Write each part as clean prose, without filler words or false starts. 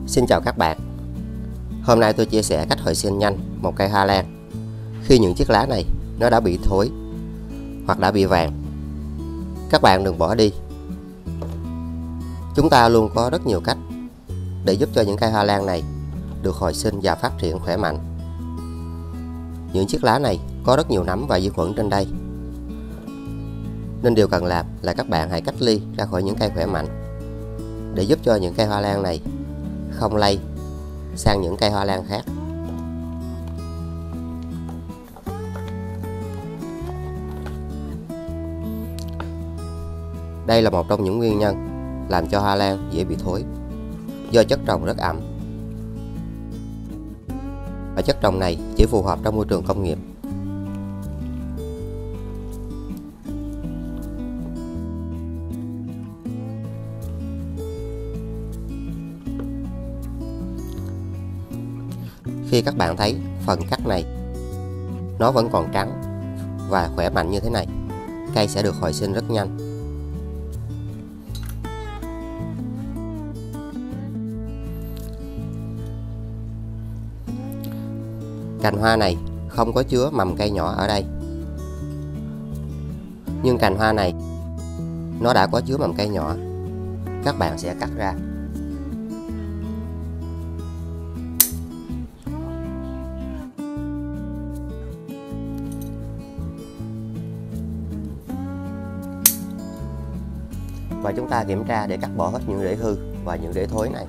Xin chào các bạn. Hôm nay tôi chia sẻ cách hồi sinh nhanh một cây hoa lan khi những chiếc lá này nó đã bị thối hoặc đã bị vàng. Các bạn đừng bỏ đi. Chúng ta luôn có rất nhiều cách để giúp cho những cây hoa lan này được hồi sinh và phát triển khỏe mạnh. Những chiếc lá này có rất nhiều nấm và vi khuẩn trên đây, nên điều cần làm là các bạn hãy cách ly ra khỏi những cây khỏe mạnh để giúp cho những cây hoa lan này không lây sang những cây hoa lan khác. Đây là một trong những nguyên nhân làm cho hoa lan dễ bị thối, do chất trồng rất ẩm. Và chất trồng này chỉ phù hợp trong môi trường công nghiệp. Khi các bạn thấy phần cắt này nó vẫn còn trắng và khỏe mạnh như thế này, cây sẽ được hồi sinh rất nhanh. Cành hoa này không có chứa mầm cây nhỏ ở đây, nhưng cành hoa này nó đã có chứa mầm cây nhỏ. Các bạn sẽ cắt ra. Và chúng ta kiểm tra để cắt bỏ hết những rễ hư và những rễ thối này.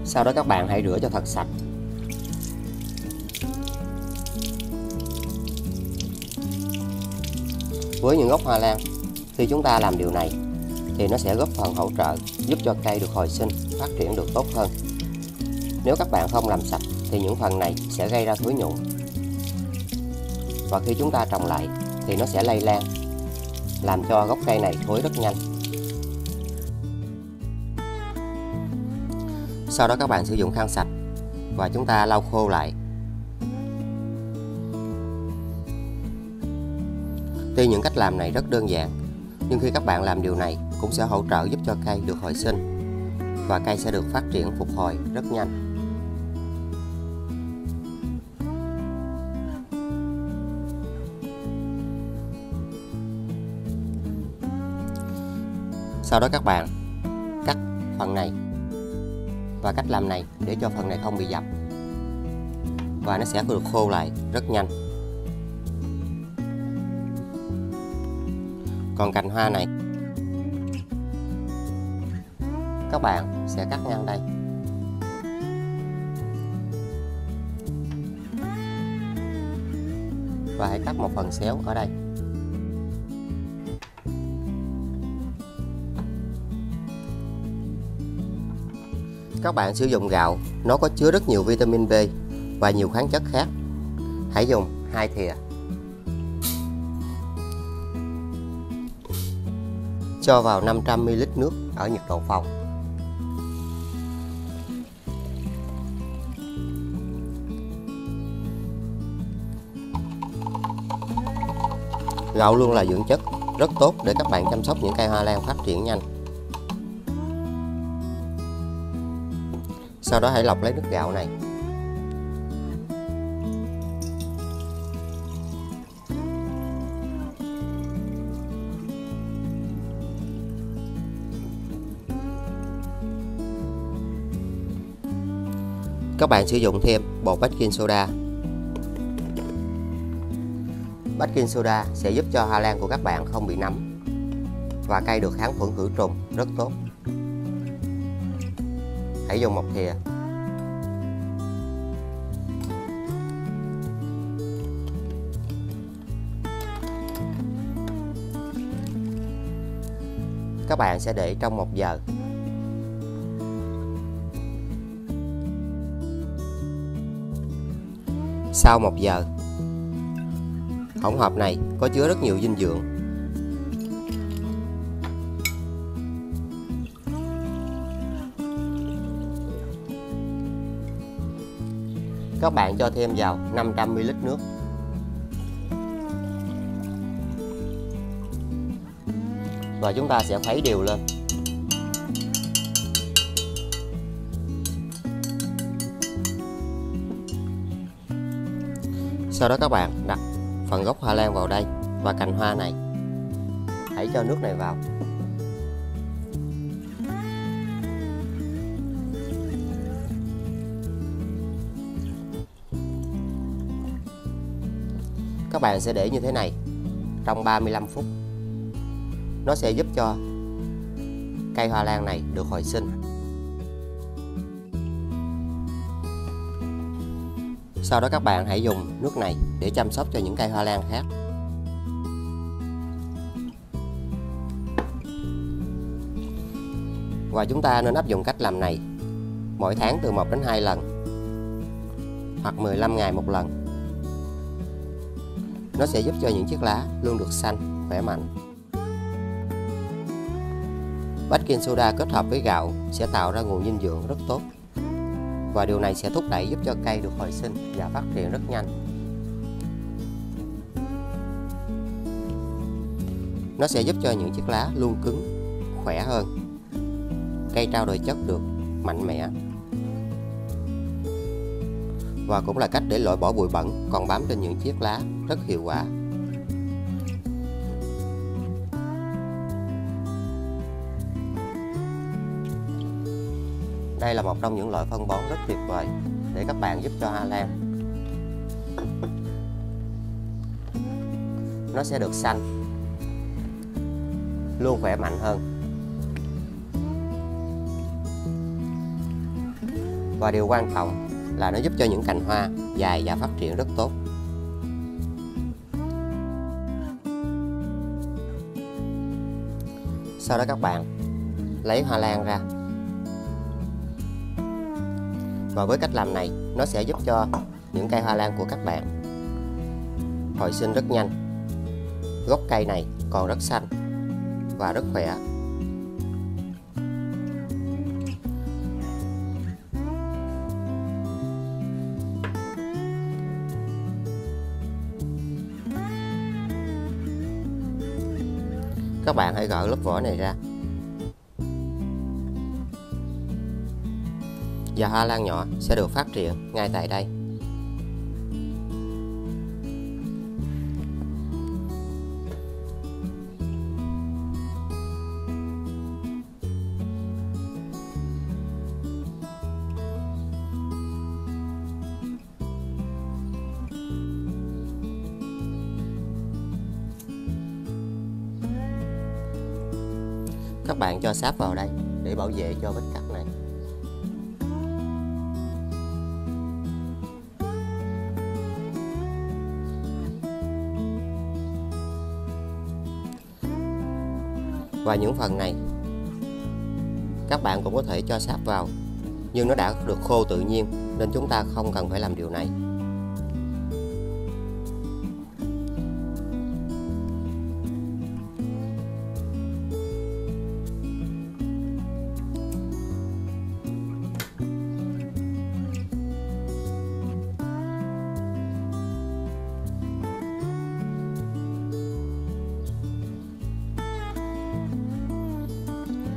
Sau đó các bạn hãy rửa cho thật sạch. Với những gốc hoa lan, khi chúng ta làm điều này thì nó sẽ góp phần hỗ trợ giúp cho cây được hồi sinh, phát triển được tốt hơn. Nếu các bạn không làm sạch thì những phần này sẽ gây ra thối nhụy. Và khi chúng ta trồng lại thì nó sẽ lây lan, làm cho gốc cây này thối rất nhanh. Sau đó các bạn sử dụng khăn sạch và chúng ta lau khô lại. Tuy những cách làm này rất đơn giản, nhưng khi các bạn làm điều này cũng sẽ hỗ trợ giúp cho cây được hồi sinh và cây sẽ được phát triển phục hồi rất nhanh. Sau đó các bạn cắt phần này. Và cách làm này để cho phần này không bị dập và nó sẽ được khô lại rất nhanh. Còn cành hoa này các bạn sẽ cắt ngang đây. Và hãy cắt một phần xéo ở đây. Các bạn sử dụng gạo, nó có chứa rất nhiều vitamin B và nhiều khoáng chất khác. Hãy dùng 2 thìa. Cho vào 500 ml nước ở nhiệt độ phòng. Gạo luôn là dưỡng chất rất tốt để các bạn chăm sóc những cây hoa lan phát triển nhanh. Sau đó hãy lọc lấy nước gạo này. Các bạn sử dụng thêm bột baking soda. Baking soda sẽ giúp cho hoa lan của các bạn không bị nấm và cây được kháng khuẩn khử trùng rất tốt. Hãy dùng một thìa. Các bạn sẽ để trong 1 giờ. Sau 1 giờ, hỗn hợp này có chứa rất nhiều dinh dưỡng. Các bạn cho thêm vào 500ml nước. Và chúng ta sẽ khuấy đều lên. Sau đó các bạn đặt phần gốc hoa lan vào đây và cành hoa này. Hãy cho nước này vào. Các bạn sẽ để như thế này trong 35 phút. Nó sẽ giúp cho cây hoa lan này được hồi sinh. Sau đó các bạn hãy dùng nước này để chăm sóc cho những cây hoa lan khác. Và chúng ta nên áp dụng cách làm này mỗi tháng từ 1 đến 2 lần hoặc 15 ngày một lần. Nó sẽ giúp cho những chiếc lá luôn được xanh, khỏe mạnh. Baking soda kết hợp với gạo sẽ tạo ra nguồn dinh dưỡng rất tốt. Và điều này sẽ thúc đẩy giúp cho cây được hồi sinh và phát triển rất nhanh. Nó sẽ giúp cho những chiếc lá luôn cứng, khỏe hơn. Cây trao dồi chất được mạnh mẽ. Và cũng là cách để loại bỏ bụi bẩn còn bám trên những chiếc lá rất hiệu quả. Đây là một trong những loại phân bón rất tuyệt vời để các bạn giúp cho hoa lan. Nó sẽ được xanh, luôn khỏe mạnh hơn. Và điều quan trọng là nó giúp cho những cành hoa dài và phát triển rất tốt. Sau đó các bạn lấy hoa lan ra. Và với cách làm này, nó sẽ giúp cho những cây hoa lan của các bạn hồi sinh rất nhanh. Gốc cây này còn rất xanh và rất khỏe. Các bạn hãy gỡ lớp vỏ này ra. Và hoa lan nhỏ sẽ được phát triển ngay tại đây. Các bạn cho sáp vào đây để bảo vệ cho vết cắt này. Và những phần này các bạn cũng có thể cho sáp vào, nhưng nó đã được khô tự nhiên nên chúng ta không cần phải làm điều này.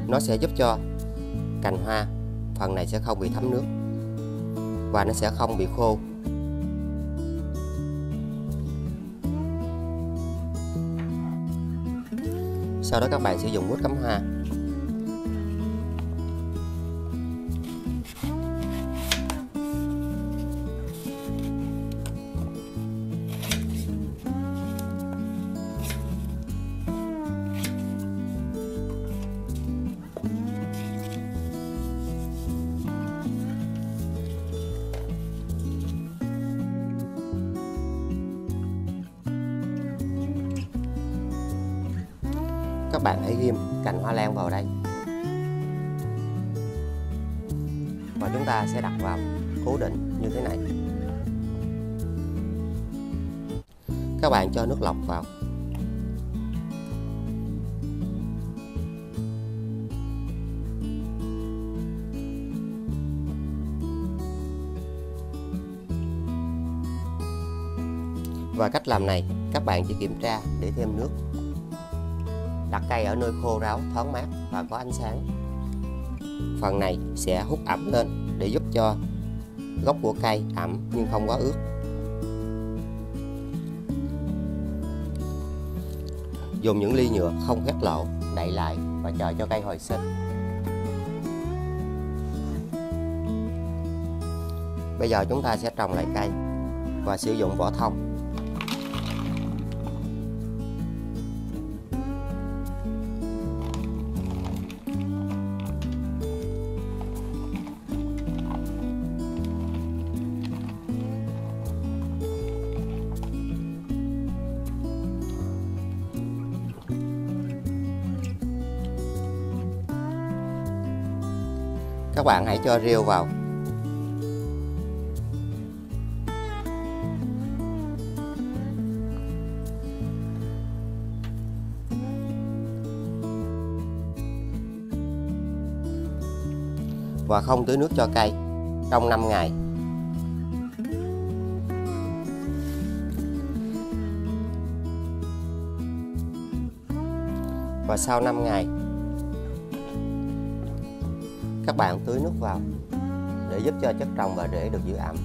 Nó sẽ giúp cho cành hoa phần này sẽ không bị thấm nước và nó sẽ không bị khô. Sau đó các bạn sử dụng mút cắm hoa. Các bạn hãy ghim cành hoa lan vào đây và chúng ta sẽ đặt vào cố định như thế này. Các bạn cho nước lọc vào. Và cách làm này các bạn chỉ kiểm tra để thêm nước. Đặt cây ở nơi khô ráo, thoáng mát và có ánh sáng. Phần này sẽ hút ẩm lên để giúp cho gốc của cây ẩm nhưng không quá ướt. Dùng những ly nhựa không khoét lỗ đậy lại và chờ cho cây hồi sinh. Bây giờ chúng ta sẽ trồng lại cây và sử dụng vỏ thông. Các bạn hãy cho rêu vào. Và không tưới nước cho cây trong 5 ngày. Và sau 5 ngày các bạn tưới nước vào để giúp cho chất trồng và rễ được giữ ẩm.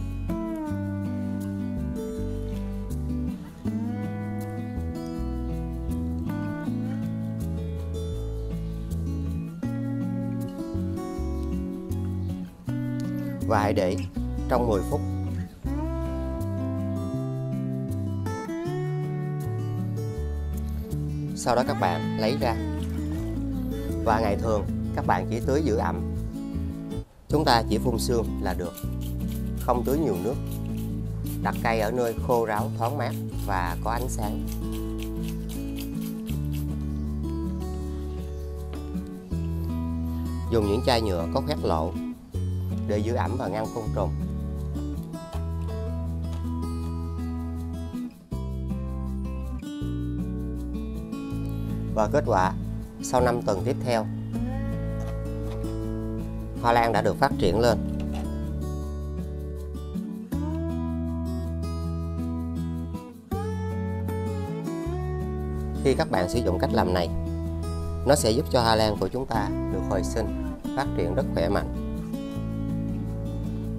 Và hãy để trong 10 phút. Sau đó các bạn lấy ra. Và ngày thường các bạn chỉ tưới giữ ẩm. Chúng ta chỉ phun sương là được, không tưới nhiều nước. Đặt cây ở nơi khô ráo, thoáng mát và có ánh sáng. Dùng những chai nhựa có khoét lỗ để giữ ẩm và ngăn côn trùng. Và kết quả sau 5 tuần tiếp theo, hoa lan đã được phát triển lên. Khi các bạn sử dụng cách làm này, nó sẽ giúp cho hoa lan của chúng ta được hồi sinh, phát triển rất khỏe mạnh.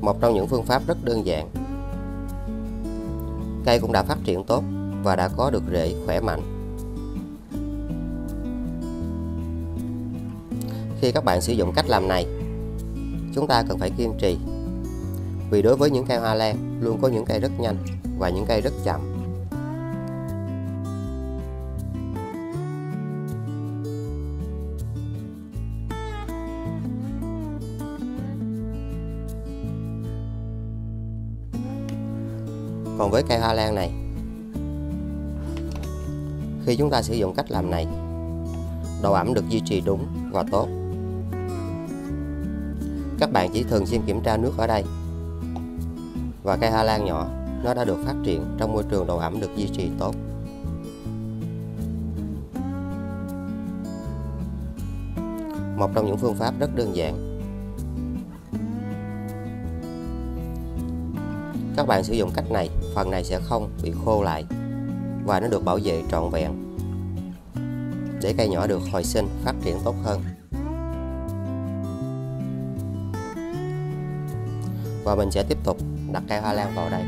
Một trong những phương pháp rất đơn giản. Cây cũng đã phát triển tốt và đã có được rễ khỏe mạnh. Khi các bạn sử dụng cách làm này, chúng ta cần phải kiên trì. Vì đối với những cây hoa lan, luôn có những cây rất nhanh và những cây rất chậm. Còn với cây hoa lan này, khi chúng ta sử dụng cách làm này, độ ẩm được duy trì đúng và tốt. Các bạn chỉ thường xuyên kiểm tra nước ở đây. Và cây hoa lan nhỏ nó đã được phát triển trong môi trường độ ẩm được duy trì tốt. Một trong những phương pháp rất đơn giản. Các bạn sử dụng cách này, phần này sẽ không bị khô lại và nó được bảo vệ trọn vẹn để cây nhỏ được hồi sinh, phát triển tốt hơn. Và mình sẽ tiếp tục đặt cây hoa lan vào đây.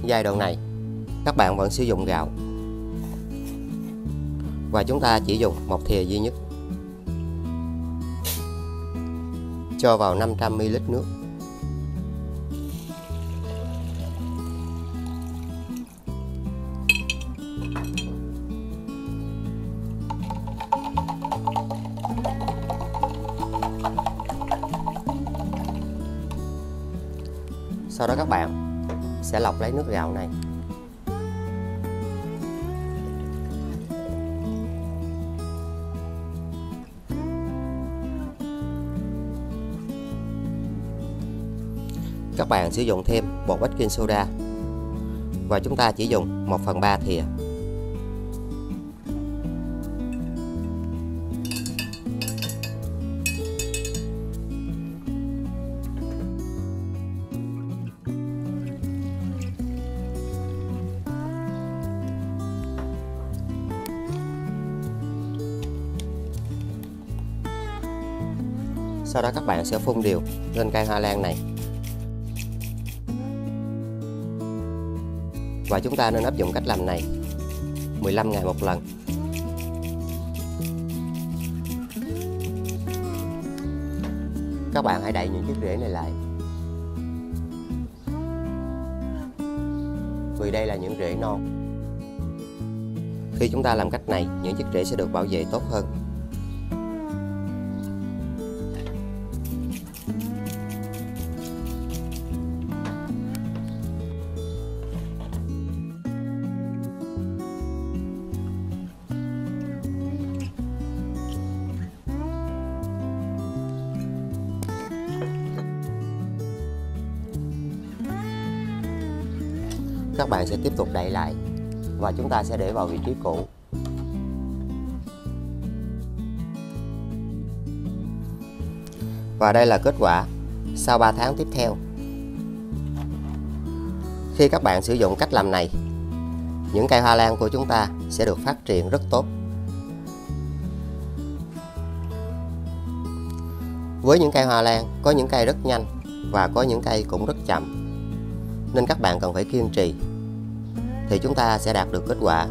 Giai đoạn này các bạn vẫn sử dụng gạo và chúng ta chỉ dùng một thìa duy nhất. Cho vào 500 ml nước. Sau đó các bạn sẽ lọc lấy nước gạo này. Các bạn sử dụng thêm bột baking soda và chúng ta chỉ dùng 1/3 thìa. Sau đó các bạn sẽ phun đều lên cây hoa lan này. Và chúng ta nên áp dụng cách làm này 15 ngày một lần. Các bạn hãy đậy những chiếc rễ này lại, vì đây là những rễ non. Khi chúng ta làm cách này, những chiếc rễ sẽ được bảo vệ tốt hơn. Các bạn sẽ tiếp tục đậy lại và chúng ta sẽ để vào vị trí cũ. Và đây là kết quả sau 3 tháng tiếp theo. Khi các bạn sử dụng cách làm này, những cây hoa lan của chúng ta sẽ được phát triển rất tốt. Với những cây hoa lan, có những cây rất nhanh và có những cây cũng rất chậm, nên các bạn cần phải kiên trì thì chúng ta sẽ đạt được kết quả.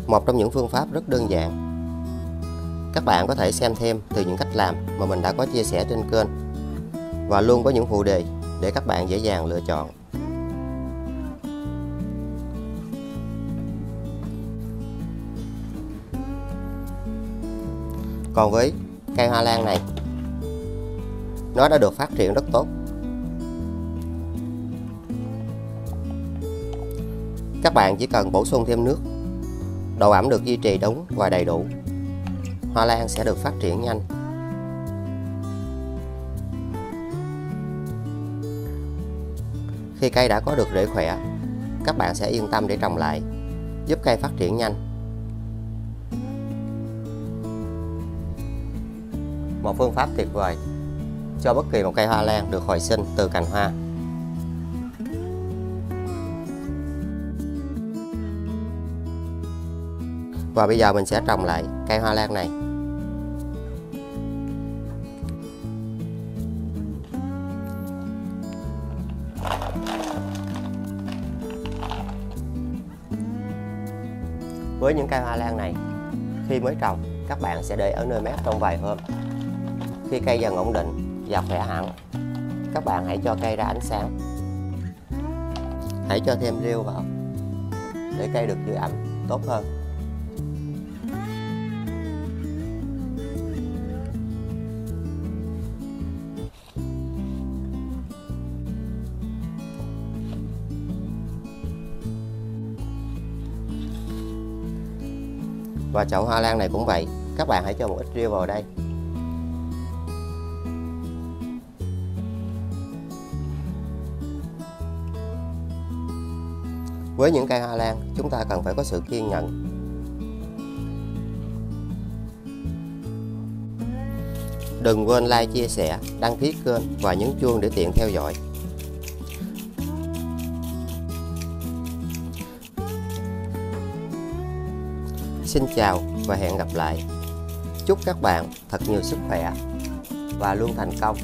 Một trong những phương pháp rất đơn giản. Các bạn có thể xem thêm từ những cách làm mà mình đã có chia sẻ trên kênh, và luôn có những phụ đề để các bạn dễ dàng lựa chọn. Còn với cây hoa lan này, nó đã được phát triển rất tốt. Các bạn chỉ cần bổ sung thêm nước, độ ẩm được duy trì đúng và đầy đủ, hoa lan sẽ được phát triển nhanh. Khi cây đã có được rễ khỏe, các bạn sẽ yên tâm để trồng lại, giúp cây phát triển nhanh. Một phương pháp tuyệt vời cho bất kỳ một cây hoa lan được hồi sinh từ cành hoa. Và bây giờ mình sẽ trồng lại cây hoa lan này. Với những cây hoa lan này, khi mới trồng, các bạn sẽ để ở nơi mát trong vài hôm. Khi cây dần ổn định và khỏe hẳn, các bạn hãy cho cây ra ánh sáng. Hãy cho thêm rêu vào để cây được giữ ẩm tốt hơn. Và chậu hoa lan này cũng vậy, các bạn hãy cho một ít rêu vào đây. Với những cây hoa lan, chúng ta cần phải có sự kiên nhẫn. Đừng quên like, chia sẻ, đăng ký kênh và nhấn chuông để tiện theo dõi. Xin chào và hẹn gặp lại. Chúc các bạn thật nhiều sức khỏe và luôn thành công.